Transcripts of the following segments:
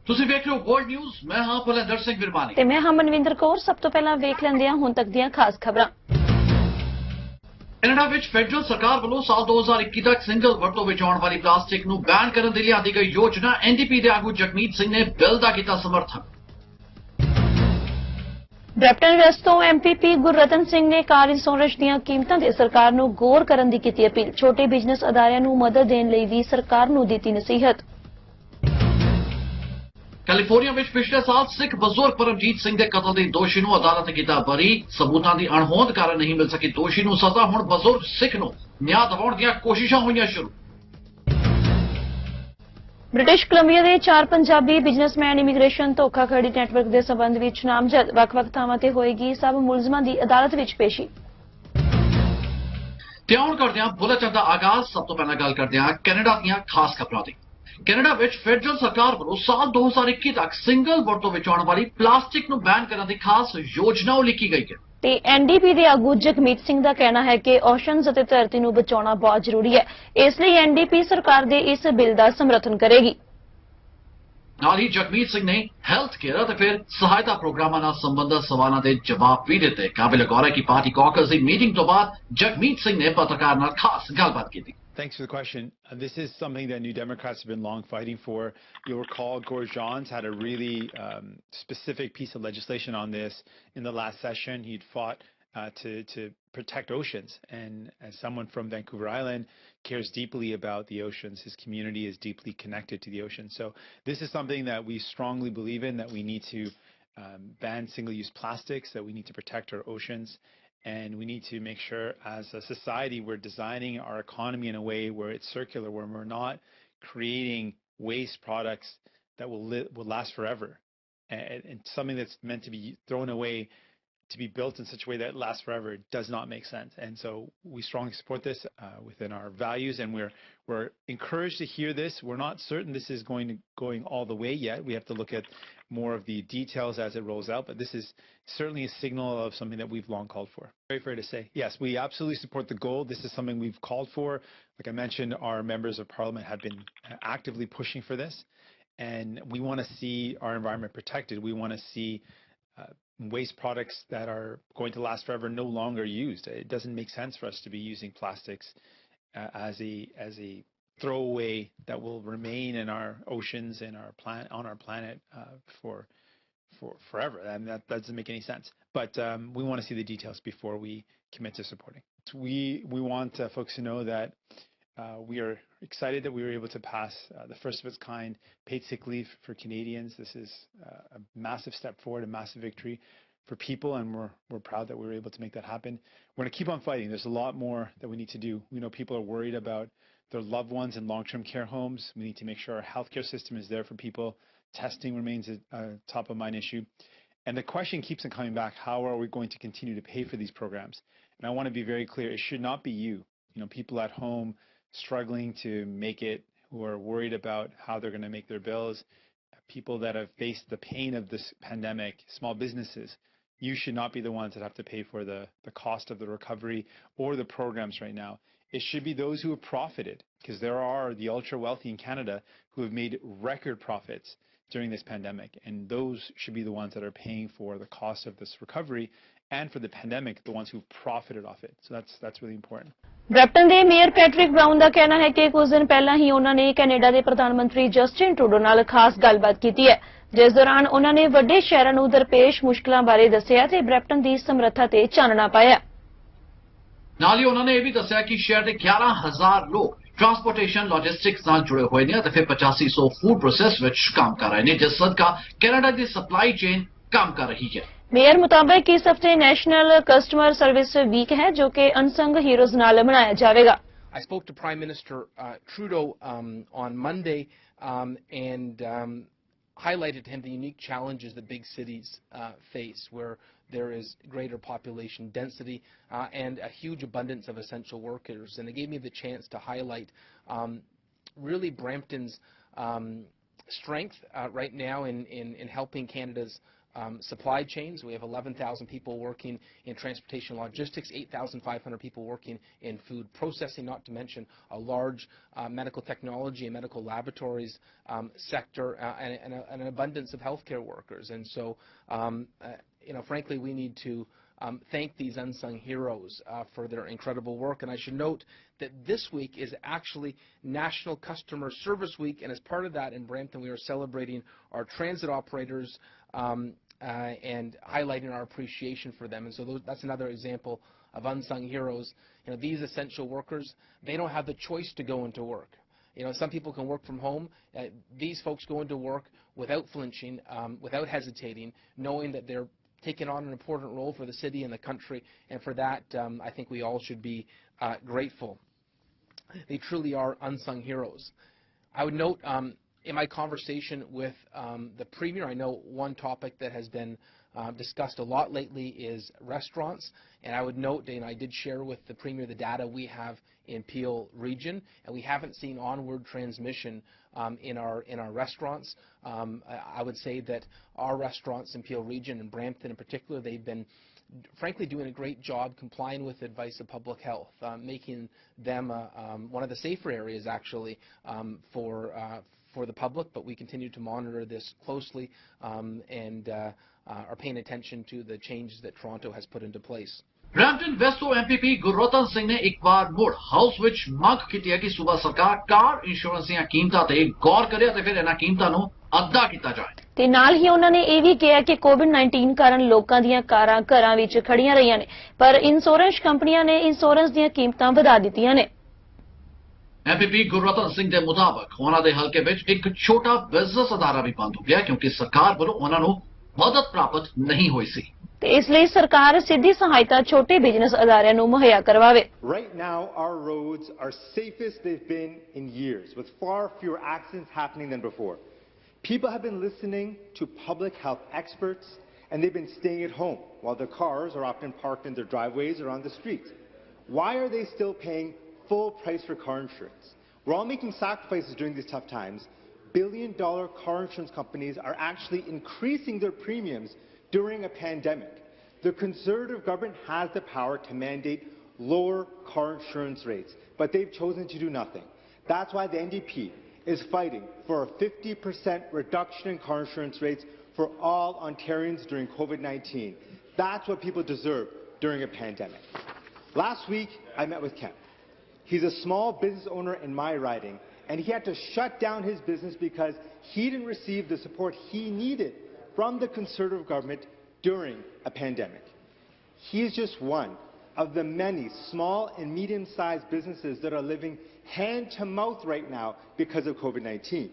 ਤੁਸੀਂ ਵੇਖ ਰਹੇ ਹੋ ਵਰਲਡ ਨਿਊਜ਼। ਮੈਂ ਹਾਂ ਭੁਲੇਂਦਰ ਸਿੰਘ ਵਿਰਮਾਨੀ ਤੇ ਮੈਂ ਹਾਂ ਮਨਵਿੰਦਰ ਕੌਰ। ਸਭ ਤੋਂ ਪਹਿਲਾਂ ਵੇਖ ਲੈਂਦੇ ਹਾਂ ਹੁਣ ਤੱਕ ਦੀਆਂ ਖਾਸ ਖਬਰਾਂ। ਕੈਨੇਡਾ ਵਿੱਚ ਫੈਡਰਲ ਸਰਕਾਰ ਵੱਲੋਂ ਸਾਲ 2021 ਤੱਕ ਸਿੰਗਲ ਵਰਤੋਂ ਵਿੱਚ ਆਉਣ ਵਾਲੀ ਪਲਾਸਟਿਕ ਨੂੰ ਬੈਨ ਕਰਨ ਦੇ ਲਈ ਲਿਆਂਦੀ ਗਈ ਯੋਜਨਾ ਐਨਡੀਪੀ ਦੇ ਆਗੂ ਜਗਮੀਤ ਸਿੰਘ ਨੇ ਬਿੱਲ ਦਾ ਕੀਤਾ ਸਮਰਥਨ। ਬ੍ਰੈਂਪਟਨ ਵੈਸਟ ਤੋਂ ਐਮਪੀਪੀ ਗੁਰਰਤਨ ਸਿੰਘ ਨੇ ਕਾਰ ਇੰਸ਼ੋਰੈਂਸ ਦੀਆਂ ਕੀਮਤਾਂ ਤੇ ਸਰਕਾਰ ਨੂੰ ਗੌਰ ਕਰਨ ਦੀ ਕੀਤੀ ਅਪੀਲ। ਛੋਟੇ ਬਿਜ਼ਨਸ ਅਦਾਰਿਆਂ ਨੂੰ ਮਦਦ ਦੇਣ ਲਈ ਵੀ ਸਰਕਾਰ ਨੂੰ ਦਿੱਤੀ ਨਸੀਹਤ। ਕੈਲੀਫੋਰਨੀਆ ਵਿੱਚ ਪਿਛਲੇ ਸਾਲ ਸਿੱਖ ਬਜ਼ੁਰਗ ਪਰਮਜੀਤ ਸਿੰਘ ਦੇ ਕਤਲ ਦੇ ਦੋਸ਼ੀ ਨੂੰ ਅਦਾਲਤ ਨੇ ਕੀਤਾ ਬਰੀ। ਸਬੂਤਾਂ ਦੀ ਅਣਹੋਂਦ ਕਾਰਨ ਨਹੀਂ ਮਿਲ ਸਕੀ ਦੋਸ਼ੀ ਨੂੰ ਸਜ਼ਾ। ਹੁਣ ਬਜ਼ੁਰਗ ਸਿੱਖ ਨੂੰ ਨਿਆਂ ਦਿਵਾਉਣ ਦੀਆਂ ਕੋਸ਼ਿਸ਼ਾਂ ਹੋਈਆਂ ਸ਼ੁਰੂ। ਬ੍ਰਿਟਿਸ਼ ਕੋਲੰਬੀਆ ਦੇ 4 ਪੰਜਾਬੀ ਬਿਜ਼ਨਸਮੈਨ ਇਮੀਗ੍ਰੇਸ਼ਨ ਧੋਖਾਧੜੀ ਨੈਟਵਰਕ ਦੇ ਸਬੰਧ ਵਿੱਚ ਨਾਮਜ਼ਦ। ਵੱਖ-ਵੱਖ ਥਾਵਾਂ ਤੇ ਹੋਏਗੀ ਸਭ ਮੁਲਜ਼ਮਾਂ ਦੀ ਅਦਾਲਤ ਵਿੱਚ ਪੇਸ਼ੀ। ਤੇ ਆਉਣ ਕਰਦੇ ਹਾਂ ਬੁਲੇਟਿਨ ਦਾ ਆਗਾਜ਼। ਸਭ ਤੋਂ ਪਹਿਲਾਂ ਗੱਲ ਕਰਦੇ ਹਾਂ ਕੈਨੇਡਾ ਦੀਆਂ ਖਾਸ ਖਬਰਾਂ ਦੀ। ਕੈਨੇਡਾ ਵਿੱਚ ਫੈਡਰਲ ਸਰਕਾਰ ਵੱਲੋਂ ਸਾਲ 2021 ਤੱਕ ਸਿੰਗਲ ਵਰਤੋਂ ਵਿੱਚ ਆਉਣ ਵਾਲੀ ਪਲਾਸਟਿਕ ਨੂੰ ਬੈਨ ਕਰਨ ਦੀ ਖਾਸ ਯੋਜਨਾ ਉਲੀਕੀ ਗਈ ਹੈ। ਤੇ ਐਨਡੀਪੀ ਦੇ ਆਗੂ ਜਗਮੀਤ ਸਿੰਘ ਦਾ ਕਹਿਣਾ ਹੈ ਕਿ ਓਸ਼ਨਜ਼ ਅਤੇ ਧਰਤੀ ਨੂੰ ਬਚਾਉਣਾ ਬਹੁਤ ਜ਼ਰੂਰੀ ਹੈ। ਇਸ ਲਈ ਐਨਡੀਪੀ ਸਰਕਾਰ ਦੇ ਇਸ ਬਿੱਲ ਦਾ ਸਮਰਥਨ ਕਰੇਗੀ। ਨਾਲ ਹੀ ਜਗਮੀਤ ਸਿੰਘ ਨੇ ਹੈਲਥ ਕੇਅਰ ਅਤੇ ਫਿਰ ਸਹਾਇਤਾ ਪ੍ਰੋਗਰਾਮਾਂ ਨਾਲ ਸੰਬੰਧਿਤ ਸਵਾਲਾਂ ਦੇ ਜਵਾਬ ਵੀ ਦਿੱਤੇ। ਕਾਬਿਲ ਗੌਰ ਹੈ ਕਿ ਪਾਰਟੀ ਕਾਕਸ ਦੀ ਮੀਟਿੰਗ ਤੋਂ ਬਾਅਦ ਜਗਮੀਤ ਸਿੰਘ ਨੇ ਪੱਤਰਕਾਰ ਨਾਲ ਖਾਸ ਗੱਲਬਾਤ ਕੀਤੀ। Thanks for the question. This is something that New Democrats have been long fighting for. You'll recall Gord Johns had a really specific piece of legislation on this in the last session. He'd fought to protect oceans, and as someone from Vancouver Island cares deeply about the oceans, his community is deeply connected to the ocean. So this is something that we strongly believe in, that we need to ban single-use plastics, that we need to protect our oceans. And we need to make sure as a society we're designing our economy in a way where it's circular, where we're not creating waste products that will last forever. And something that's meant to be thrown away to be built in such a way that it lasts forever does not make sense. And so we strongly support this within our values, and we're encouraged to hear this. We're not certain this is going all the way yet. We have to look at more of the details as it rolls out, but this is certainly a signal of something that we've long called for. Very fair to say. Yes, we absolutely support the goal. This is something we've called for. Like I mentioned, our members of parliament have been actively pushing for this, and we want to see our environment protected. We want to see waste products that are going to last forever no longer used. It doesn't make sense for us to be using plastics as a throwaway that will remain in our oceans and on our planet for forever. And that doesn't make any sense. But we want to see the details before we commit to supporting. We want folks to know that we are excited that we were able to pass the first of its kind paid sick leave for Canadians. This is a massive step forward, a massive victory for people, and we're proud that we were able to make that happen. We're going to keep on fighting. There's a lot more that we need to do. We know people are worried about their loved ones in long-term care homes. We need to make sure our healthcare system is there for people. Testing remains a top of mind issue. And the question keeps on coming back, how are we going to continue to pay for these programs? And I want to be very clear, it should not be you. People at home struggling to make it, who are worried about how they're going to make their bills, people that have faced the pain of this pandemic, small businesses. You should not be the ones that have to pay for the cost of the recovery or the programs right now. It should be those who have profited, because there are the ultra wealthy in Canada who have made record profits during this pandemic, and those should be the ones that are paying for the cost of this recovery and for the pandemic, the ones who've profited off it. So that's really important. Brampton ਦੇ mayor Patrick brown ਦਾ ਕਹਿਣਾ ਹੈ ਕਿ ਕੁਝ ਦਿਨ ਪਹਿਲਾਂ ਹੀ ਉਹਨਾਂ ਨੇ Canada ਦੇ ਪ੍ਰਧਾਨ ਮੰਤਰੀ ਜਸਟਿਨ ਟਰੂਡੋ ਨਾਲ ਖਾਸ ਗੱਲਬਾਤ ਕੀਤੀ ਹੈ, ਜਿਸ ਦੌਰਾਨ ਉਹਨਾਂ ਨੇ ਵੱਡੇ ਸ਼ਹਿਰਾਂ ਨੂੰ ਦਰਪੇਸ਼ ਮੁਸ਼ਕਲਾਂ ਬਾਰੇ ਦੱਸਿਆ ਤੇ ਬ੍ਰੈਂਪਟਨ ਦੀ ਸਮਰੱਥਾ ਤੇ ਚਾਨਣਾ ਪਾਇਆ। ਨਾਲ ਹੀ ਉਹਨਾਂ ਨੇ ਇਹ ਵੀ ਦੱਸਿਆ ਕਿ ਸ਼ਹਿਰ ਦੇ 11,000 ਲੋਕ ਟਰਾਂਸਪੋਰਟੇਸ਼ਨ ਲੌਜਿਸਟਿਕਸ ਨਾਲ ਜੁੜੇ ਹੋਏ ਨੇ ਅਤੇ ਫਿਰ 8500 ਫੂਡ ਪ੍ਰੋਸੈਸ ਵਿੱਚ ਕੰਮ ਕਰ ਰਹੇ ਨੇ, ਜਿਸ ਸਦਕਾ ਕੈਨੇਡਾ ਦੀ ਸਪਲਾਈ ਚੇਨ ਕੰਮ ਕਰ ਰਹੀ ਹੈ। ਮੇਅਰ ਮੁਤਾਬਕ ਇਸ ਹਫਤੇ ਨੈਸ਼ਨਲ ਕਸਟਮਰ ਸਰਵਿਸ ਵੀਕ ਹੈ, ਜੋ ਕਿ ਅਨਸੰਗ ਹੀਰੋਜ਼ ਨਾਲ ਮਨਾਇਆ ਜਾਵੇਗਾ। I spoke to Prime Minister Trudeau on Monday and highlighted to him the unique challenges that big cities face, where there is greater population density and a huge abundance of essential workers. And it gave me the chance to highlight really Brampton's strength right now in helping Canada's supply chains. We have 11,000 people working in transportation logistics, 8,500 people working in food processing, not to mention a large medical technology and medical laboratories sector, and an abundance of healthcare workers. And so, frankly, we need to thank these unsung heroes for their incredible work. And I should note that this week is actually National Customer Service Week, and as part of that in Brampton we are celebrating our transit operators and highlighting our appreciation for them. And so that's another example of unsung heroes. These essential workers, they don't have the choice to go into work. Some people can work from home. These folks go into work without flinching, without hesitating, knowing that they're taken on an important role for the city and the country, and for that I think we all should be grateful. They truly are unsung heroes. I would note in my conversation with the Premier, I know one topic that has been discussed a lot lately is restaurants, and I would note, and I did share with the Premier the data we have in Peel region, and we haven't seen onward transmission in our restaurants. I would say that our restaurants in Peel region and Brampton in particular, they've been frankly doing a great job complying with advice of public health, making them one of the safer areas actually for the public, but we continue to monitor this closely and are paying attention to the changes that Toronto has put into place. Brampton west ਤੋਂ MPP Gurratan Singh ਨੇ ਇੱਕ ਵਾਰ ਮੁੜ house ਵਿੱਚ ਮੰਗ ਕੀਤੀ ਹੈ ਕਿ ਸੂਬਾ ਸਰਕਾਰ ਕਾਰ ਇੰਸ਼ੋਰੈਂਸ ਦੀਆਂ ਕੀਮਤਾਂ ਤੇ ਗੌਰ ਕਰੇ ਅਤੇ ਫਿਰ ਇਹਨਾਂ ਕੀਮਤਾਂ ਨੂੰ ਅੱਧਾ ਕੀਤਾ ਜਾਏ ਤੇ ਨਾਲ ਹੀ ਉਹਨਾਂ ਨੇ ਇਹ ਵੀ ਕਿਹਾ ਕਿ ਕੋਵਿਡ-19 ਕਾਰਨ ਲੋਕਾਂ ਦੀਆਂ ਕਾਰਾਂ ਘਰਾਂ ਵਿੱਚ ਖੜੀਆਂ ਰਹੀਆਂ ਨੇ, ਪਰ ਇੰਸ਼ੋਰੈਂਸ ਕੰਪਨੀਆਂ ਨੇ ਇੰਸ਼ੋਰੈਂਸ ਦੀਆਂ ਕੀਮਤਾਂ ਵਧਾ ਦਿੱਤੀਆਂ ਨੇ। एमपीपी ਗੁਰਰਤਨ ਸਿੰਘ ਦੇ ਮੁਤਾਬਕ ਉਹਨਾਂ ਦੇ ਹਲਕੇ ਵਿੱਚ ਇੱਕ ਛੋਟਾ ਬਿਜ਼ਨਸ ਅਦਾਰਾ ਵੀ ਬੰਦ ਹੋ ਗਿਆ ਕਿਉਂਕਿ ਸਰਕਾਰ ਵੱਲੋਂ ਉਹਨਾਂ ਨੂੰ ਮਦਦ ਪ੍ਰਾਪਤ ਨਹੀਂ ਹੋਈ ਸੀ। ਤੇ ਇਸ ਲਈ ਸਰਕਾਰ ਸਿੱਧੀ ਸਹਾਇਤਾ ਛੋਟੇ ਬਿਜ਼ਨਸ ਅਦਾਰਿਆਂ ਨੂੰ ਮੁਹੱਈਆ ਕਰਵਾਵੇ। Right now our roads are safest they've been in years, with far fewer accidents happening than before. People have been listening to public health experts and they've been staying at home while their cars are often parked in their driveways or on the streets. Why are they still paying full price for car insurance? We're all making sacrifices during these tough times. Billion-dollar car insurance companies are actually increasing their premiums during a pandemic. The Conservative government has the power to mandate lower car insurance rates, but they've chosen to do nothing. That's why the NDP is fighting for a 50% reduction in car insurance rates for all Ontarians during COVID-19. That's what people deserve during a pandemic. Last week, I met with Kemp. He's a small business owner in my riding, and he had to shut down his business because he didn't receive the support he needed from the Conservative government during a pandemic. He is just one of the many small and medium-sized businesses that are living hand-to-mouth right now because of COVID-19.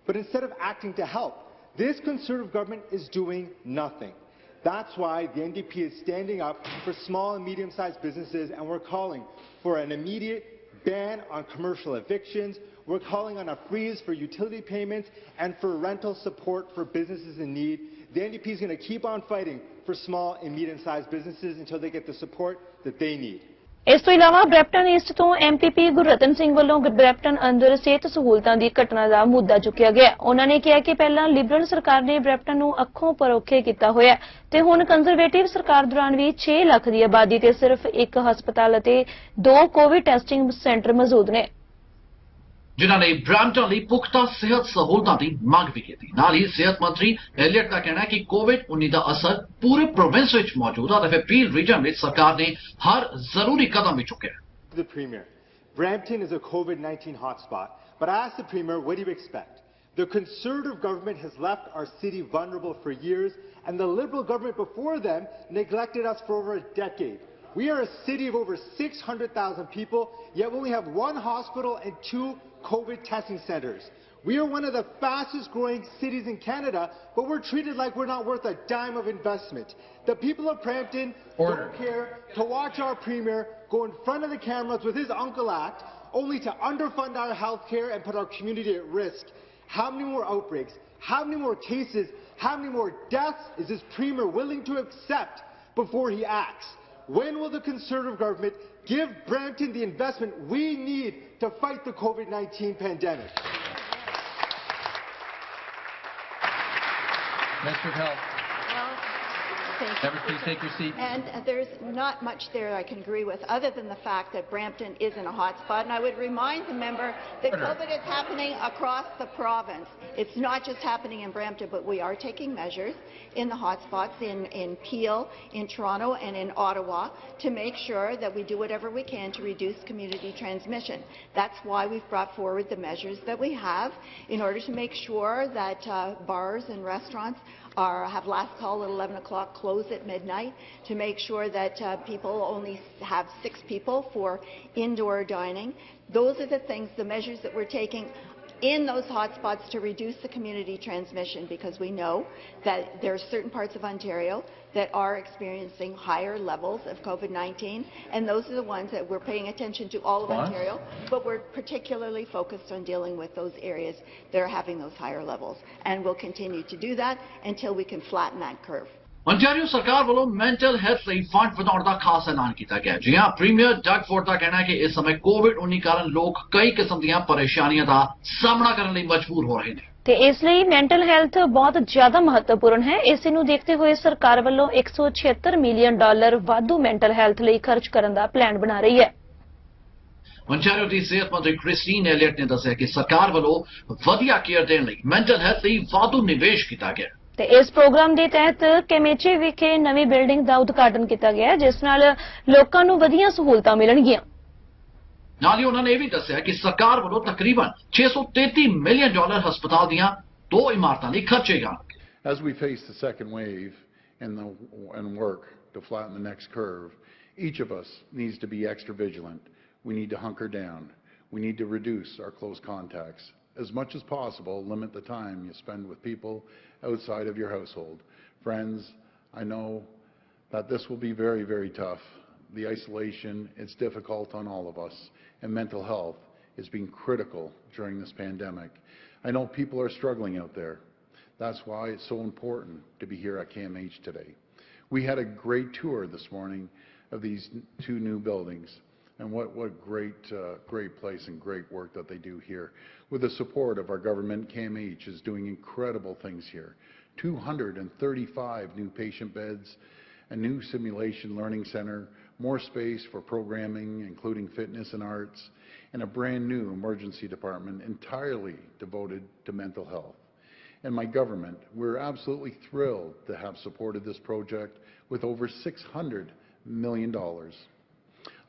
But instead of acting to help, this Conservative government is doing nothing. That's why the NDP is standing up for small and medium-sized businesses, and we're calling for an immediate ban on commercial evictions. We're calling on a freeze for utility payments and for rental support for businesses in need. The NDP is going to keep on fighting for small and medium-sized businesses until they get the support that they need. ਇਸ ਤੋਂ ਇਲਾਵਾ Brampton East ਤੋਂ MPP Gurratan Singh ਵੱਲੋਂ Brampton ਅੰਦਰ ਸਿਹਤ ਸਹੂਲਤਾਂ ਦੀ ਘਟਨਾ ਦਾ ਮੁੱਦਾ ਚੁੱਕਿਆ ਗਿਆ। ਉਹਨਾਂ ਨੇ ਕਿਹਾ ਕਿ ਪਹਿਲਾਂ ਲਿਬਰਲ ਸਰਕਾਰ ਨੇ ਬ੍ਰੈਂਪਟਨ ਨੂੰ ਅੱਖੋਂ ਪਰੋਖੇ ਕੀਤਾ ਹੋਇਆ ਤੇ ਹੁਣ ਕੰਜ਼ਰਵੇਟਿਵ ਸਰਕਾਰ ਦੌਰਾਨ ਵੀ 6 ਲੱਖ ਦੀ ਆਬਾਦੀ ਤੇ ਸਿਰਫ ਇੱਕ ਹਸਪਤਾਲ ਅਤੇ 2 ਕੋਵਿਡ ਟੈਸਟਿੰਗ ਸੈਂਟਰ ਮੌਜੂਦ ਨੇ। ਜਿਨ੍ਹਾਂ ਨੇ ਬ੍ਰੈਂਪਟਨ ਲਈ ਪੁਖਤਾ ਸਿਹਤ ਸਹੂਲਤਾਂ ਦੀ ਮੰਗ ਵੀ ਕੀਤੀ। ਨਾਲ ਹੀ ਸਿਹਤ ਮੰਤਰੀ ਐਲੀਅਟ ਦਾ ਕਹਿਣਾ ਹੈ ਕਿ ਕੋਵਿਡ-19 ਦਾ ਅਸਰ ਪੂਰੇ ਪ੍ਰੋਵਿੰਸ ਵਿੱਚ ਮੌਜੂਦ ਹੈ ਤੇ ਫਿਰ ਪੀਲ ਰੀਜਨ ਵਿੱਚ ਸਰਕਾਰ ਨੇ ਹਰ ਜ਼ਰੂਰੀ ਕਦਮ ਵੀ ਚੁੱਕਿਆ ਹੈ। The Premier, Brampton is a COVID-19 hotspot, but I asked the Premier, what do you expect? The Conservative government has left our city vulnerable for years, and the Liberal government before them neglected us for over a decade. We are a city of over 600,000 people, yet we only have 1 hospital and 2 COVID testing centers. We are one of the fastest growing cities in Canada, but we're treated like we're not worth a dime of investment. The people of Brampton don't care to watch our Premier go in front of the cameras with his Uncle Act, only to underfund our health care and put our community at risk. How many more outbreaks, how many more cases, how many more deaths is this Premier willing to accept before he acts? When will the Conservative government give Brampton the investment we need to fight the COVID-19 pandemic? Mr. Pell. Thank Members, please take your seat. And there's not much there I can agree with, other than the fact that Brampton isn't a hotspot. And I would remind the member that COVID is happening across the province. It's not just happening in Brampton, but we are taking measures in the hotspots in Peel, in Toronto, and in Ottawa to make sure that we do whatever we can to reduce community transmission. That's why we've brought forward the measures that we have in order to make sure that bars and restaurants have last call at 11 o'clock, close at midnight, to make sure that people only have 6 people for indoor dining. Those are the things, the measures that we're taking in those hotspots to reduce the community transmission, because we know that there are certain parts of Ontario that are experiencing higher levels of COVID-19, and those are the ones that we're paying attention to all of Ontario, but we're particularly focused on dealing with those areas that are having those higher levels, and we'll continue to do that until we can flatten that curve. Ontario सरकार वालों mental health ਲਈ fund ਵਧਾਉਣ ਦਾ ਖਾਸ ਐਲਾਨ ਕੀਤਾ ਗਿਆ। ਜੀ ਹਾਂ, ਪ੍ਰੀਮੀਅਰ ਡਗ ਫੋਰਡ ਦਾ ਕਹਿਣਾ ਹੈ ਕਿ ਇਸ ਸਮੇਂ ਕੋਵਿਡ-19 ਕਾਰਨ ਲੋਕ ਕਈ ਕਿਸਮ ਦੀਆਂ ਪਰੇਸ਼ਾਨੀਆਂ ਦਾ ਸਾਹਮਣਾ ਕਰਨ ਲਈ ਮਜਬੂਰ ਹੋ ਰਹੇ ਨੇ ਤੇ ਇਸ ਲਈ ਮੈਂਟਲ ਹੈਲਥ ਬਹੁਤ ਜ਼ਿਆਦਾ ਮਹੱਤਵਪੂਰਨ ਹੈ। ਇਸੇ ਨੂੰ ਦੇਖਦੇ ਹੋਏ ਸਰਕਾਰ ਵੱਲੋਂ $176 ਮਿਲੀਅਨ ਵਾਧੂ ਮੈਂਟਲ ਹੈਲਥ ਲਈ ਖਰਚ ਕਰਨ ਦਾ ਪਲਾਨ ਬਣਾ ਰਹੀ ਹੈ। Ontario ਦੀ ਸਿਹਤ ਮੰਤਰੀ ਕ੍ਰਿਸਟੀਨ ਐਲੀਅਟ ਨੇ ਦੱਸਿਆ ਕਿ ਸਰਕਾਰ ਵੱਲੋਂ ਵਧੀਆ ਕੇਅਰ ਦੇਣ ਲਈ ਮੈਂਟਲ ਹੈਲਥ ਲਈ ਵਾਧੂ ਨਿਵੇਸ਼ ਕੀਤਾ ਗਿਆ। ਤੇ ਇਸ ਪ੍ਰੋਗਰਾਮ ਦੇ ਤਹਿਤ ਕੈਮੇਚੇ ਵਿਖੇ ਨਵੀਂ ਬਿਲਡਿੰਗ ਦਾ ਉਦਘਾਟਨ ਕੀਤਾ ਗਿਆ, ਜਿਸ ਨਾਲ ਲੋਕਾਂ ਨੂੰ ਵਧੀਆ ਸਹੂਲਤਾਂ ਮਿਲਣਗੀਆਂ। ਨਾਲ ਹੀ ਉਹਨਾਂ ਨੇ ਇਹ ਵੀ ਦੱਸਿਆ ਕਿ ਸਰਕਾਰ ਵੱਲੋਂ ਤਕਰੀਬਨ $633 ਮਿਲੀਅਨ ਹਸਪਤਾਲ ਦੀਆਂ 2 ਇਮਾਰਤਾਂ ਲਈ ਖਰਚੇ ਜਾਣਗੇ। As we face the second wave and work to flatten the next curve, each of us needs to be extra vigilant. We need to hunker down. We need to reduce our close contacts. As much as possible, limit the time you spend with people outside of your household. Friends, I know that this will be very, very tough. The isolation, it's difficult on all of us, and mental health has been critical during this pandemic. I know people are struggling out there. That's why it's so important to be here at KMH today. We had a great tour this morning of these 2 new buildings. And what great place and great work that they do here. With the support of our government, KMH is doing incredible things here. 235 new patient beds, a new simulation learning center, more space for programming, including fitness and arts, and a brand new emergency department entirely devoted to mental health. And my government, we're absolutely thrilled to have supported this project with over $600 million.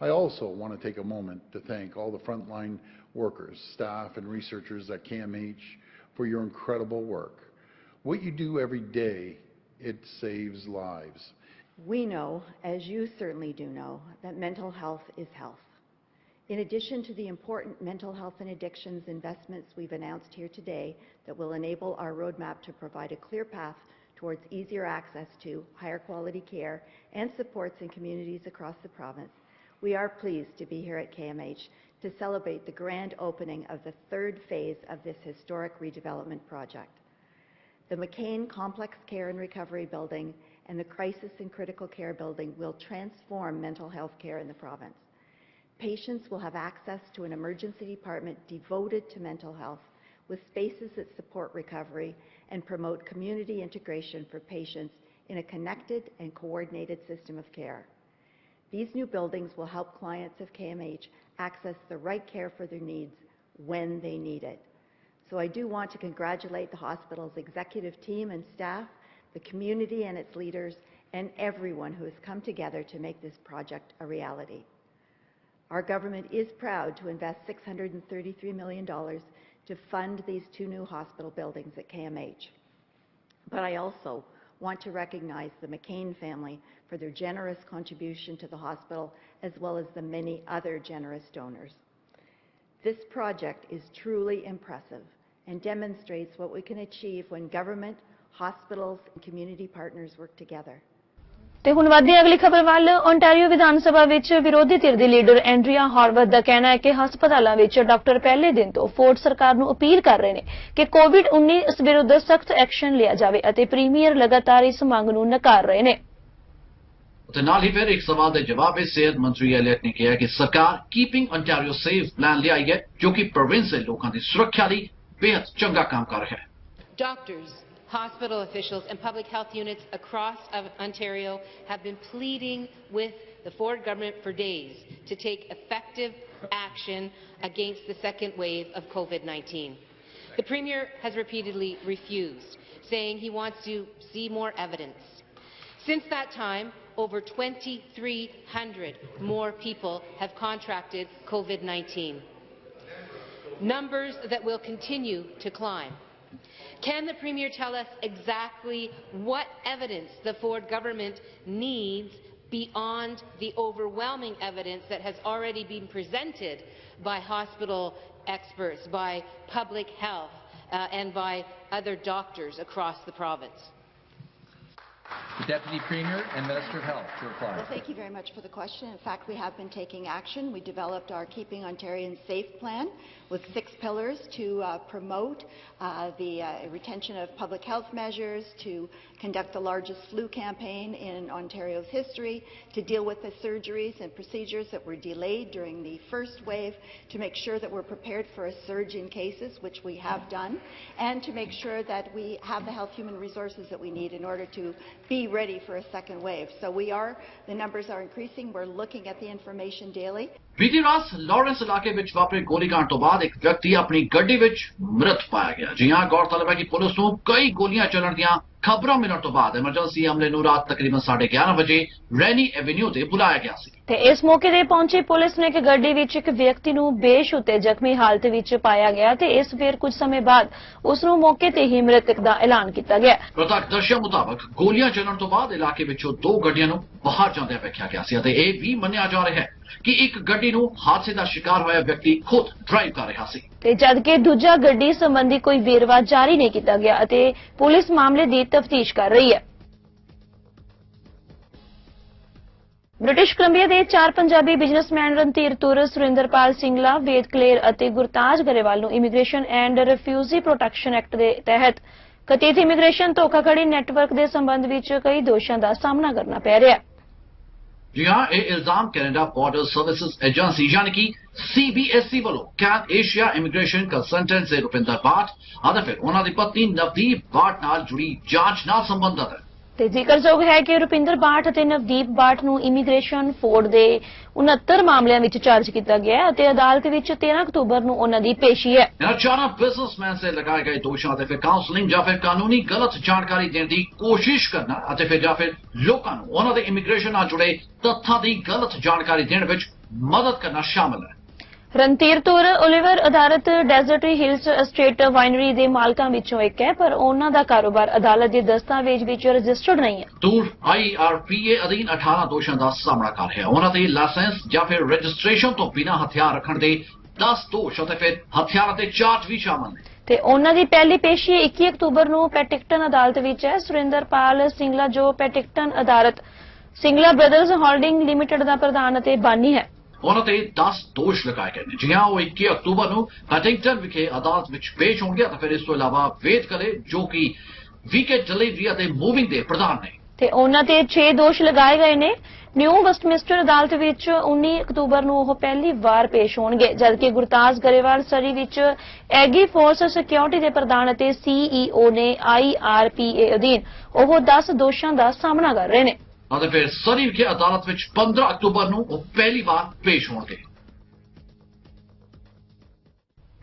I also want to take a moment to thank all the frontline workers, staff, and researchers at KMH for your incredible work. What you do every day, it saves lives. We know, as you certainly do know, that mental health is health. In addition to the important mental health and addictions investments we've announced here today that will enable our roadmap to provide a clear path towards easier access to higher quality care and supports in communities across the province, we are pleased to be here at KMH to celebrate the grand opening of the 3rd phase of this historic redevelopment project. The McCain Complex Care and Recovery Building and the Crisis and Critical Care Building will transform mental health care in the province. Patients will have access to an emergency department devoted to mental health, with spaces that support recovery and promote community integration for patients in a connected and coordinated system of care. These new buildings will help clients of KMH access the right care for their needs when they need it. So I do want to congratulate the hospital's executive team and staff, the community and its leaders, and everyone who has come together to make this project a reality. Our government is proud to invest $633 million to fund these 2 new hospital buildings at KMH. But I also want to recognize the McCain family for their generous contribution to the hospital, as well as the many other generous donors. This project is truly impressive and demonstrates what we can achieve when government, hospitals, and community partners work together. ਤੇ ਹੁਣ ਵਧਦੇ ਅਗਲੀ ਖਬਰ ਵੱਲ। Ontario Vidhan Sabha ਵਿੱਚ ਵਿਰੋਧੀ ਧਿਰ ਦੀ leader ਐਂਡਰੀਆ Harvard ਦਾ ਕਹਿਣਾ ਹੈ ਕਿ ਹਸਪਤਾਲਾਂ ਵਿੱਚ ਡਾਕਟਰ ਪਹਿਲੇ ਦਿਨ ਤੋਂ ਫੋਰਡ ਸਰਕਾਰ ਨੂੰ ਅਪੀਲ ਕਰ ਰਹੇ ਨੇ ਕਿ ਕੋਵਿਡ-19 ਵਿਰੁੱਧ ਸਖਤ ਐਕਸ਼ਨ ਲਿਆ ਜਾਵੇ ਅਤੇ ਪ੍ਰੀਮੀਅਰ ਲਗਾਤਾਰ ਇਸ ਮੰਗ ਨੂੰ ਨਕਾਰ ਰਹੇ ਨੇ। ਤੇ ਨਾਲ ਹੀ ਫਿਰ ਇੱਕ ਸਵਾਲ ਦੇ ਜਵਾਬ ਵਿੱਚ ਸਿਹਤ ਮੰਤਰੀ ਐਲੀਅਟ ਨੇ ਕਿਹਾ ਕਿ ਸਰਕਾਰ ਕੀਪਿੰਗ ਓਨਟਾਰੀਓ ਸੇਫ ਪਲਾਨ ਲਿਆਈ ਹੈ, ਜੋ ਕਿ ਪ੍ਰੋਵਿੰਸ ਦੇ ਲੋਕਾਂ ਦੀ ਸੁਰੱਖਿਆ ਲਈ ਬੇहद ਚੰਗਾ ਕੰਮ ਕਰ ਰਿਹਾ ਹੈ। Doctors, hospital officials and public health units across Ontario have been pleading with the Ford government for days to take effective action against the second wave of COVID-19. The Premier has repeatedly refused, saying he wants to see more evidence. Since that time, over 2,300 more people have contracted COVID-19, numbers that will continue to climb. Can the Premier tell us exactly what evidence the Ford government needs beyond the overwhelming evidence that has already been presented by hospital experts, by public health, and by other doctors across the province? The Deputy Premier and Minister of Health to reply. Well, thank you very much for the question. In fact, we have been taking action. We developed our Keeping Ontarians Safe plan with 6 pillars to promote the retention of public health measures, to conduct the largest flu campaign in Ontario's history, to deal with the surgeries and procedures that were delayed during the first wave, to make sure that we're prepared for a surge in cases, which we have done, and to make sure that we have the health human resources that we need in order to be ready for a second wave. So the numbers are increasing. We're looking at the information daily. बीती रात Lawrence इलाके विच वापरे गोलीकांड तो बाद एक व्यक्ति अपनी गड्डी विच मृत पाया गया। जी हां, गौरतलब है कि पुलिस नूं कई गोलियां चलण दियां खबरां मिलण तो बाद एमरजेंसी अमले नूं रात तकरीबन 11:30 बजे रैनी एवेन्यू ते बुलाया गया सी। ਤੇ ਇਸ ਮੌਕੇ ਤੇ ਪਹੁੰਚੀ ਪੁਲਿਸ ਨੇ ਕਿ ਗੱਡੀ ਵਿੱਚ ਇੱਕ ਵਿਅਕਤੀ ਨੂੰ ਬੇਹੋਸ਼ ਤੇ ਜ਼ਖਮੀ ਹਾਲਤ ਵਿੱਚ ਪਾਇਆ ਗਿਆ ਤੇ ਇਸ ਵੇਰ ਕੁਝ ਸਮੇਂ ਬਾਅਦ ਉਸ ਨੂੰ ਮੌਕੇ ਤੇ ਹੀ ਮ੍ਰਿਤਕ ਦਾ ਐਲਾਨ ਕੀਤਾ ਗਿਆ। ਪ੍ਰਤੱਖਦਰਸ਼ੀਆਂ ਮੁਤਾਬਕ ਗੋਲੀਆਂ ਚੱਲਣ ਤੋਂ ਬਾਅਦ ਇਲਾਕੇ ਵਿੱਚੋਂ 2 ਗੱਡੀਆਂ ਨੂੰ ਬਾਹਰ ਜਾਂਦਿਆਂ ਵੇਖਿਆ ਗਿਆ ਸੀ ਅਤੇ ਇਹ ਵੀ ਮੰਨਿਆ ਜਾ ਰਿਹਾ ਹੈ ਕਿ ਇੱਕ ਗੱਡੀ ਨੂੰ ਹਾਦਸੇ ਦਾ ਸ਼ਿਕਾਰ ਹੋਇਆ ਵਿਅਕਤੀ ਖੁਦ ਡਰਾਈਵ ਕਰ ਰਿਹਾ ਸੀ ਤੇ ਜਦਕਿ ਦੂਜਾ ਗੱਡੀ ਸੰਬੰਧੀ ਕੋਈ ਵੇਰਵਾ ਜਾਰੀ ਨਹੀਂ ਕੀਤਾ ਗਿਆ ਅਤੇ ਪੁਲਿਸ ਮਾਮਲੇ ਦੀ ਤਫਤੀਸ਼ ਕਰ ਰਹੀ ਹੈ। ਬ੍ਰਿਟਿਸ਼ ਕੋਲੰਬੀਆ ਦੇ 4 ਪੰਜਾਬੀ ਬਿਜ਼ਨਸਮੈਨ ਰਣਧੀਰ ਤੁਰ, ਸੁਰਿੰਦਰਪਾਲ ਸਿੰਗਲਾ, ਵੇਦ ਕਲੇਰ ਅਤੇ ਗੁਰਤਾਜ ਗਰੇਵਾਲ ਨੂੰ immigration and refugee protection act ਦੇ ਤਹਿਤ ਕਥਿਤ ਇਮੀਗ੍ਰੇਸ਼ਨ ਧੋਖਾਧੜੀ ਨੈਟਵਰਕ ਦੇ ਸੰਬੰਧ ਵਿੱਚ ਕਈ ਦੋਸ਼ਾਂ ਦਾ ਸਾਹਮਣਾ ਕਰਨਾ ਪੈ ਰਿਹਾ ਹੈ। जी हाँ, ये इल्जाम कैनेडा बॉर्डर सर्विसेज एजेंसी यानी कि CBSC वालों कैन एशिया इमिग्रेशन कंसल्टेंट से रुपिंदर बाट और फिर उन्होंने पत्नी नवदीप बाट नाल जुड़ी जांच नाल संबंधित है। ਤੇ ਜ਼ਿਕਰਯੋਗ ਹੈ ਕਿ ਰੁਪਿੰਦਰ ਬਾਠ ਅਤੇ ਨਵਦੀਪ ਬਾਠ ਨੂੰ ਇਮੀਗ੍ਰੇਸ਼ਨ ਫੋਰਡ ਦੇ 69 ਮਾਮਲਿਆਂ ਵਿੱਚ ਚਾਰਜ ਕੀਤਾ ਗਿਆ ਹੈ ਅਤੇ ਅਦਾਲਤ ਵਿੱਚ 13 ਅਕਤੂਬਰ ਨੂੰ ਉਹਨਾਂ ਦੀ ਪੇਸ਼ੀ ਹੈ। ਚਾਰਾਂ ਬਿਜ਼ਨਸਮੈਨ ਸੇ ਲਗਾਏ ਗਏ ਦੋਸ਼ਾਂ ਤੇ ਫਿਰ ਕਾਉਂਸਲਿੰਗ ਜਾਂ ਫਿਰ ਕਾਨੂੰਨੀ ਗਲਤ ਜਾਣਕਾਰੀ ਦੇਣ ਦੀ ਕੋਸ਼ਿਸ਼ ਕਰਨਾ ਅਤੇ ਫਿਰ ਜਾਂ ਫਿਰ ਲੋਕਾਂ ਨੂੰ ਉਹਨਾਂ ਦੇ ਇਮੀਗ੍ਰੇਸ਼ਨ ਨਾਲ ਜੁੜੇ ਤੱਥਾਂ ਦੀ ਗਲਤ ਜਾਣਕਾਰੀ ਦੇਣ ਵਿੱਚ ਮਦਦ ਕਰਨਾ ਸ਼ਾਮਲ ਹੈ। ਰਣਧੀਰ ਤੁਰ ਓਲੀਵਰ ਅਦਾਲਤ ਡੈਜ਼ਰਟ ਹਿਲਸ ਐਸਟੇਟ ਵਾਈਨਰੀ ਦੇ ਮਾਲਕਾਂ ਵਿੱਚੋਂ ਇੱਕ ਹੈ, ਪਰ ਉਹਨਾਂ ਦਾ ਕਾਰੋਬਾਰ ਅਦਾਲਤ ਦੇ ਦਸਤਾਵੇਜ਼ ਵਿੱਚ ਰਜਿਸਟਰਡ ਨਹੀਂ ਹੈ। ਤੁਰ IRPA ਅਧੀਨ 18 ਦੋਸ਼ਾਂ ਦਾ ਸਾਹਮਣਾ ਕਰ ਰਿਹਾ ਹੈ। ਉਹਨਾਂ ਦੇ ਲਾਇਸੈਂਸ ਜਾਂ ਫਿਰ ਰਜਿਸਟ੍ਰੇਸ਼ਨ ਤੋਂ ਬਿਨਾਂ ਹਥਿਆਰ ਰੱਖਣ ਦੇ 10 ਦੋਸ਼ ਅਤੇ ਫਿਰ ਹਥਿਆਰਾਂ ਤੇ ਚਾਰਜ ਵੀ ਸ਼ਾਮਲ ਨੇ। ਤੇ ਉਹਨਾਂ ਦੀ ਪਹਿਲੀ ਪੇਸ਼ੀ 21 ਅਕਤੂਬਰ ਨੂੰ ਪੈਟਿਕਟਨ ਅਦਾਲਤ ਵਿੱਚ ਹੈ। ਸੁਰਿੰਦਰਪਾਲ ਸਿੰਗਲਾ ਜੋ ਪੈਟਿਕਟਨ ਅਦਾਲਤ ਸਿੰਗਲਾ ਬ੍ਰਦਰਜ਼ ਹੋਲਡਿੰਗ ਲਿਮਟਿਡ ਦਾ ਪ੍ਰਧਾਨ ਅਤੇ ਬਾਨੀ ਹੈ, ਉਹਨਾਂ ਤੇ 10 ਦੋਸ਼ ਲਗਾਏ ਗਏ ਨੇ। ਜੀ ਹਾਂ, ਉਹ 21 ਅਕਤੂਬਰ ਨੂੰ ਪੈਟਿੰਗਟਨ ਵਿਖੇ ਅਦਾਲਤ ਵਿੱਚ ਪੇਸ਼ ਹੋਣਗੇ ਅਤੇ ਫਿਰ ਇਸ ਤੋਂ ਇਲਾਵਾ ਵੇਦ ਕਲੇ ਜੋ ਕਿ ਵੀਕੇ ਡਿਲੀਵਰੀ ਅਤੇ ਮੂਵਿੰਗ ਦੇ ਪ੍ਰਧਾਨ ਨੇ ਤੇ ਉਹਨਾਂ ਤੇ 6 ਦੋਸ਼ ਲਗਾਏ ਗਏ ਨੇ। ਨਿਊ ਵੈਸਟਮਿੰਸਟਰ ਅਦਾਲਤ ਵਿੱਚ 19 ਅਕਤੂਬਰ ਨੂੰ ਉਹ ਪਹਿਲੀ ਵਾਰ ਪੇਸ਼ ਹੋਣਗੇ, ਜਦਕਿ ਗੁਰਤਾਜ ਗਰੇਵਾਲ ਸਰੀ ਵਿੱਚ ਐਗੀ ਫੋਰਸ ਸਿਕਿਉਰਿਟੀ ਦੇ ਪ੍ਰਧਾਨ ਅਤੇ CEO ਨੇ IRPA ਅਧੀਨ ਉਹ 10 ਦੋਸ਼ਾਂ ਦਾ ਸਾਹਮਣਾ ਕਰ ਰਹੇ ਨੇ ਅਤੇ ਫਿਰ ਸਰੀ ਵਿਖੇ ਅਦਾਲਤ ਵਿੱਚ 15 ਅਕਤੂਬਰ ਨੂੰ ਉਹ ਪਹਿਲੀ ਵਾਰ ਪੇਸ਼ ਹੋਣਗੇ।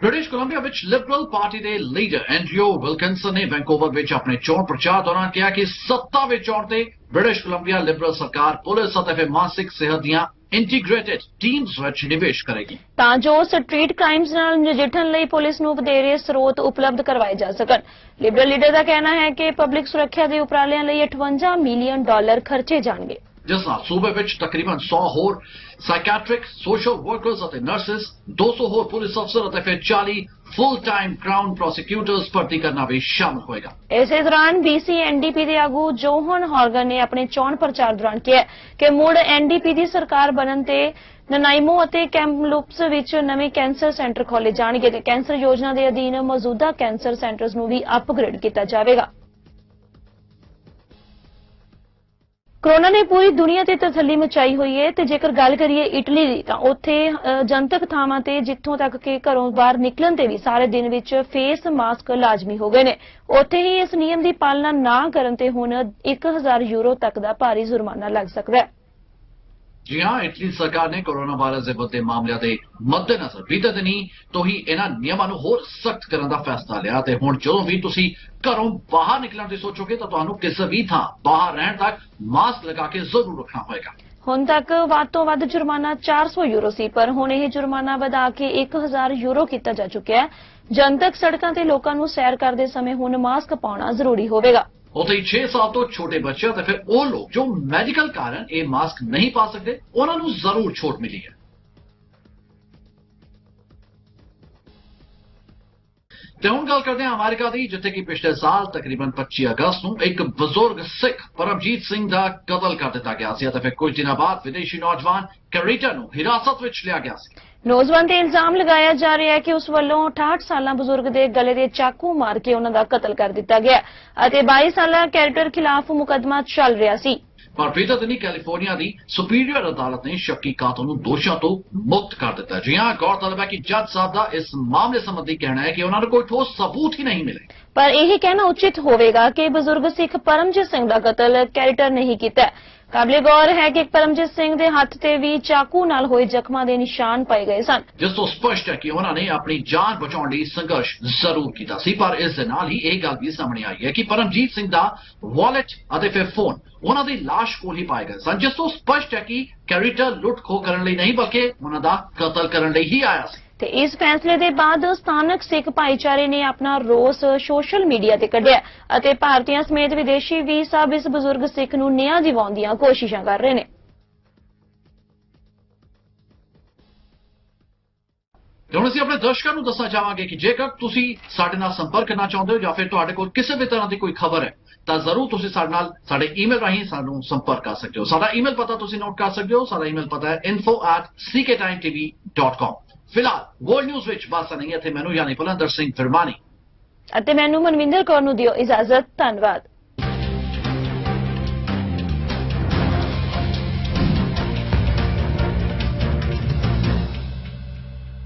ਬ੍ਰਿਟਿਸ਼ ਕੋਲੰਬੀਆ ਵਿੱਚ ਲਿਬਰਲ ਪਾਰਟੀ ਦੇ ਲੀਡਰ ਐਂਡਰਿਊ ਵਿਲਕਿੰਸਨ ਨੇ ਵੈਂਕੂਵਰ ਵਿੱਚ ਆਪਣੇ ਚੋਣ ਪ੍ਰਚਾਰ ਦੌਰਾਨ ਕਿਹਾ ਕਿ ਸੱਤਾ ਵਿੱਚ ਆਉਣ ਤੇ ਬ੍ਰਿਟਿਸ਼ ਕੋਲੰਬੀਆ ਲਿਬਰਲ ਸਰਕਾਰ ਪੁਲਿਸ ਅਤੇ ਫਿਰ ਮਾਨਸਿਕ ਸਿਹਤ ਦੀਆਂ ਇੰਟੀਗ੍ਰੇਟਿਡ ਟੀਮਸ ਵਿੱਚ ਨਿਵੇਸ਼ ਕਰੇਗੀ ਤਾਂ ਜੋ ਸਟਰੀਟ ਕ੍ਰਾਈਮਸ ਨਾਲ ਨਜਿੱਠਣ ਲਈ ਪੁਲਿਸ ਨੂੰ ਵਧੇਰੇ ਸਰੋਤ ਉਪਲਬਧ ਕਰਵਾਏ ਜਾ ਸਕਣ। ਲਿਬਰਲ ਲੀਡਰ ਦਾ ਕਹਿਣਾ ਹੈ ਕਿ ਪਬਲਿਕ ਸੁਰੱਖਿਆ ਦੇ ਉਪਰਾਲਿਆਂ ਲਈ $58 ਮਿਲੀਅਨ ਖਰਚੇ ਜਾਣਗੇ, ਜਿਸ ਨਾਲ ਸੂਬੇ ਵਿੱਚ ਤਕਰੀਬਨ 100 ਹੋਰ ਸਾਈਕੈਟ੍ਰਿਕ ਸੋਸ਼ਲ ਵਰਕਰਸ ਅਤੇ ਨਰਸਿਸ, 200 ਹੋਰ ਪੁਲਿਸ ਅਫਸਰ ਅਤੇ ਫਿਰ 40 ਫੁੱਲ ਟਾਈਮ ਕਰਾਊਨ ਪ੍ਰੋਸੀਕਿਊਟਰਸ ਭਰਤੀ ਕਰਨਾ ਵੀ ਸ਼ਾਮਲ ਹੋਏਗਾ। ਇਸੇ ਦੌਰਾਨ BC NDP ਦੇ ਆਗੂ ਜੋਹਨ ਹਾਰਗਨ ਨੇ ਆਪਣੇ ਚੋਣ ਪ੍ਰਚਾਰ ਦੌਰਾਨ ਕਿਹਾ ਕਿ ਮੁੜ NDP ਦੀ ਸਰਕਾਰ ਬਣਨ ਤੇ ਨਨਾਈਮੋ ਅਤੇ ਕੈਮਲੂਪਸ ਵਿੱਚ ਨਵੇਂ ਕੈਂਸਰ ਸੈਂਟਰ ਖੋਲ੍ਹੇ ਜਾਣਗੇ ਤੇ ਕੈਂਸਰ ਯੋਜਨਾ ਦੇ ਅਧੀਨ ਮੌਜੂਦਾ ਕੈਂਸਰ ਸੈਂਟਰਸ ਨੂੰ ਵੀ ਅਪਗ੍ਰੇਡ ਕੀਤਾ ਜਾਵੇਗਾ। ਕੋਰੋਨਾ ਨੇ ਪੂਰੀ ਦੁਨੀਆ ਤੇ ਤਸੱਲੀ ਮਚਾਈ ਹੋਈ ਹੈ ਤੇ ਜੇਕਰ ਗੱਲ ਕਰੀਏ ਇਟਲੀ ਦੀ ਤਾਂ ਉੱਥੇ ਜਨਤਕ ਥਾਵਾਂ ਤੇ ਜਿੱਥੋਂ ਤੱਕ ਕਿ ਘਰੋਂ ਬਾਹਰ ਨਿਕਲਣ ਤੇ ਵੀ ਸਾਰੇ ਦਿਨ ਵਿੱਚ ਫੇਸ ਮਾਸਕ ਲਾਜ਼ਮੀ ਹੋ ਗਏ ਨੇ। ਉੱਥੇ ਹੀ ਇਸ ਨਿਯਮ ਦੀ ਪਾਲਣਾ ਨਾ ਕਰਨ ਤੇ ਹੁਣ 1000 ਯੂਰੋ ਤੱਕ ਦਾ ਭਾਰੀ ਜੁਰਮਾਨਾ ਲੱਗ ਸਕਦਾ ਹੈ। जी हाँ, इटली सरकार ने कोरोना वायरस के बढ़ते मामलों के मद्देनजर बीते दिनी तो ही इन्हां नियमां नूं होर सख्त करने का फैसला लिया ते हुण जदों भी तुसीं घरों बाहर निकलण दी सोचोगे तो तुहानूं किसी भी थां बाहर रहण तक मास्क लगा के जरूर रखना होएगा। ਹੁਣ ਤੱਕ ਵੱਧ ਤੋਂ ਵੱਧ ਜੁਰਮਾਨਾ 400 ਯੂਰੋ ਸੀ ਪਰ ਹੁਣ ਇਹ ਜੁਰਮਾਨਾ ਵਧਾ ਕੇ 1000 ਯੂਰੋ ਕੀਤਾ ਜਾ ਚੁੱਕਿਆ ਹੈ। ਜਨਤਕ ਸੜਕਾਂ ਤੇ ਲੋਕਾਂ ਨੂੰ ਸੈਰ ਕਰਦੇ ਸਮੇਂ ਹੁਣ ਮਾਸਕ ਪਾਉਣਾ ਜ਼ਰੂਰੀ ਹੋਵੇਗਾ। ਉੱਥੇ 6 ਸਾਲ ਤੋਂ ਛੋਟੇ ਬੱਚੇ ਤੇ ਫਿਰ ਉਹ ਲੋਕ ਜੋ ਮੈਡੀਕਲ ਕਾਰਨ ਇਹ ਮਾਸਕ ਨਹੀਂ ਪਾ ਸਕਦੇ ਉਹਨਾਂ ਨੂੰ ਜ਼ਰੂਰ ਛੋਟ ਮਿਲੀ ਹੈ। ਤੇ ਹੁਣ ਗੱਲ ਕਰਦੇ ਹਾਂ ਅਮਰੀਕਾ ਦੀ, ਜਿੱਥੇ ਕਿ ਪਿਛਲੇ ਸਾਲ ਤਕਰੀਬਨ 25 ਅਗਸਤ ਨੂੰ ਇੱਕ ਬਜ਼ੁਰਗ ਸਿੱਖ ਪਰਮਜੀਤ ਸਿੰਘ ਦਾ ਕਤਲ ਕਰ ਦਿੱਤਾ ਗਿਆ ਸੀ ਅਤੇ ਫਿਰ ਕੁਝ ਦਿਨਾਂ ਬਾਅਦ ਵਿਦੇਸ਼ੀ ਨੌਜਵਾਨ ਕੈਰੀਟਾ ਨੂੰ ਹਿਰਾਸਤ ਵਿੱਚ ਲਿਆ ਗਿਆ ਸੀ। ਨੌਜਵਾਨ ਤੇ ਇਲਜ਼ਾਮ ਲਗਾਇਆ ਜਾ ਰਿਹਾ ਹੈ ਕਿ ਉਸ ਵੱਲੋਂ 68 ਸਾਲਾਂ ਬਜ਼ੁਰਗ ਦੇ ਗਲੇ ਦੇ ਚਾਕੂ ਮਾਰ ਕੇ ਉਹਨਾਂ ਦਾ ਕਤਲ ਕਰ ਦਿੱਤਾ ਗਿਆ ਅਤੇ 22 ਸਾਲਾ ਕੈਰੀਟਰ ਖਿਲਾਫ ਮੁਕੱਦਮਾ ਚੱਲ ਰਿਹਾ ਸੀ। ਪਰ ਬੀਤੇ ਦਿਨੀ ਕੈਲੀਫੋਰਨੀਆ ਦੀ ਸੁਪੀਰੀਅਰ ਅਦਾਲਤ ਨੇ ਸ਼ੱਕੀ ਕਾਤਲ ਨੂੰ ਦੋਸ਼ਾਂ ਤੋਂ ਮੁਕਤ ਕਰ ਦਿੱਤਾ। ਜੀ ਹਾਂ, ਗੌਰਤਲਬ ਹੈ ਕਿ ਜੱਜ ਸਾਹਿਬ ਦਾ ਇਸ ਮਾਮਲੇ ਸੰਬੰਧੀ ਕਹਿਣਾ ਹੈ ਕਿ ਉਹਨਾਂ ਨੂੰ ਕੋਈ ਠੋਸ ਸਬੂਤ ਹੀ ਨਹੀਂ ਮਿਲੇ। ਪਰ ਇਹ ਕਹਿਣਾ ਉਚਿਤ ਹੋਵੇਗਾ ਕਿ ਬਜ਼ੁਰਗ ਸਿੱਖ ਪਰਮਜੀਤ ਸਿੰਘ ਦਾ ਕਤਲ ਕੈਰੀਟਰ ਨਹੀਂ ਕੀਤਾ। ਕਾਬਲੇ ਗੌਰ ਹੈ ਕਿ ਪਰਮਜੀਤ ਸਿੰਘ ਦੇ ਹੱਥ ਤੇ ਵੀ ਚਾਕੂ ਨਾਲ ਹੋਏ ਜ਼ਖਮਾਂ ਦੇ ਨਿਸ਼ਾਨ ਪਾਏ ਗਏ ਸਨ, ਜਿਸ ਤੋਂ ਸਪਸ਼ਟ ਹੈ ਕਿ ਉਹਨਾਂ ਨੇ ਆਪਣੀ ਜਾਨ ਬਚਾਉਣ ਲਈ ਸੰਘਰਸ਼ ਜ਼ਰੂਰ ਕੀਤਾ ਸੀ। ਪਰ ਇਸ ਦੇ ਨਾਲ ਹੀ ਇਹ ਗੱਲ ਵੀ ਸਾਹਮਣੇ ਆਈ ਹੈ ਕਿ ਪਰਮਜੀਤ ਸਿੰਘ ਦਾ ਵਾਲਟ ਅਤੇ ਫਿਰ ਫੋਨ ਉਹਨਾਂ ਦੀ ਲਾਸ਼ ਕੋਲ ਹੀ ਪਾਏ ਗਏ ਸਨ, ਜਿਸ ਤੋਂ ਸਪਸ਼ਟ ਹੈ ਕਿ ਕੈਰੀਟਰ ਲੁੱਟ ਖੋਹ ਕਰਨ ਲਈ ਨਹੀਂ ਬਲਕਿ ਉਹਨਾਂ ਦਾ ਕਤਲ ਕਰਨ ਲਈ ਹੀ ਆਇਆ ਸੀ। ਤੇ ਇਸ ਫੈਸਲੇ ਦੇ ਬਾਅਦ ਸਥਾਨਕ ਸਿੱਖ ਭਾਈਚਾਰੇ ਨੇ ਆਪਣਾ ਰੋਸ ਸੋਸ਼ਲ ਮੀਡੀਆ ਤੇ ਕੱਢਿਆ ਅਤੇ ਭਾਰਤੀਆਂ ਸਮੇਤ ਵਿਦੇਸ਼ੀ ਵੀ ਸਭ ਇਸ ਬਜ਼ੁਰਗ ਸਿੱਖ ਨੂੰ ਨਿਆਂ ਦਿਵਾਉਣ ਦੀਆਂ ਕੋਸ਼ਿਸ਼ਾਂ ਕਰ ਰਹੇ ਨੇ। ਤੇ ਹੁਣ ਅਸੀਂ ਆਪਣੇ ਦਰਸ਼ਕਾਂ ਨੂੰ ਦੱਸਣਾ ਚਾਹਾਂਗੇ ਕਿ ਜੇਕਰ ਤੁਸੀਂ ਸਾਡੇ ਨਾਲ ਸੰਪਰਕ ਕਰਨਾ ਚਾਹੁੰਦੇ ਹੋ ਜਾਂ ਫਿਰ ਤੁਹਾਡੇ ਕੋਲ ਕਿਸੇ ਵੀ ਤਰ੍ਹਾਂ ਦੀ ਕੋਈ ਖਬਰ ਹੈ ਤਾਂ ਜ਼ਰੂਰ ਤੁਸੀਂ ਸਾਡੇ ਨਾਲ ਸਾਡੇ ਈਮੇਲ ਰਾਹੀਂ ਸਾਨੂੰ ਸੰਪਰਕ ਕਰ ਸਕਦੇ ਹੋ। ਸਾਡਾ ਈਮੇਲ ਪਤਾ ਤੁਸੀਂ ਨੋਟ ਕਰ ਸਕਦੇ ਹੋ। ਸਾਡਾ ਈਮੇਲ ਪਤਾ ਹੈ info@cktimetv.com। ਫਿਲਹਾਲ ਵਰਲਡ ਨਿਊਜ਼ ਵਿੱਚ ਬਸ ਨਹੀਂ ਇੱਥੇ ਮੈਨੂੰ ਯਾਨੀ ਪੁਲੰਦਰ ਸਿੰਘ ਫਿਰਮਾਨੀ ਅਤੇ ਮੈਨੂੰ ਮਨਵਿੰਦਰ ਕੌਰ ਨੂੰ ਦਿਓ ਇਜਾਜ਼ਤ। ਧੰਨਵਾਦ।